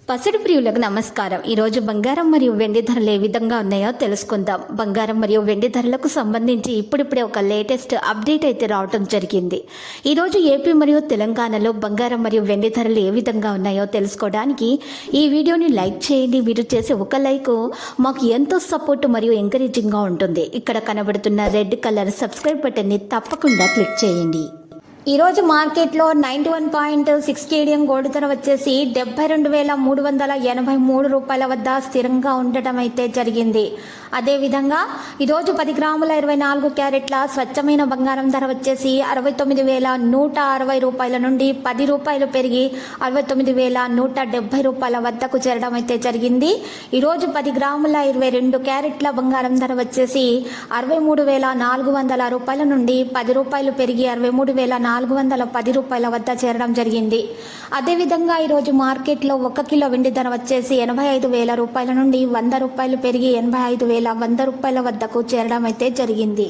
పసిడి ప్రియులకు నమస్కారం. ఈరోజు బంగారం మరియు వెండి ధరలు ఏ విధంగా ఉన్నాయో తెలుసుకుందాం. బంగారం మరియు వెండి ధరలకు సంబంధించి ఇప్పుడిప్పుడే ఒక లేటెస్ట్ అప్డేట్ అయితే రావడం జరిగింది. ఈరోజు ఏపీ మరియు తెలంగాణలో బంగారం మరియు వెండి ధరలు ఏ విధంగా ఉన్నాయో తెలుసుకోవడానికి ఈ వీడియోని లైక్ చేయండి. మీరు చేసే ఒక లైక్ మాకు ఎంతో సపోర్ట్ మరియు ఎంకరేజింగ్గా ఉంటుంది. ఇక్కడ కనబడుతున్న రెడ్ కలర్ సబ్స్క్రైబ్ బటన్ని తప్పకుండా క్లిక్ చేయండి. ఈరోజు మార్కెట్లో 91.6 కేడియం గోల్డ్ ధర వచ్చేసి 72,383 రూపాయల వద్ద స్థిరంగా ఉండటం అయితే జరిగింది. అదేవిధంగా ఈరోజు 10 గ్రాముల 24 క్యారెట్ల స్వచ్ఛమైన బంగారం ధర వచ్చేసి 69,160 రూపాయల నుండి 10 రూపాయలు పెరిగి 69,170 రూపాయల వద్దకు చేరడం అయితే జరిగింది. ఈరోజు 10 గ్రాముల 22 క్యారెట్ల బంగారం ధర వచ్చేసి 63,400 రూపాయల నుండి 10 రూపాయలు పెరిగి 63,410 రూపాయల వద్ద చేరడం జరిగింది. అదేవిధంగా ఈరోజు మార్కెట్లో 1 కిలో వెండి ధర వచ్చేసి 85,000 రూపాయల నుండి 100 రూపాయలు పెరిగి 85,100 రూపాయల వద్దకు చేరడం అయితే జరిగింది.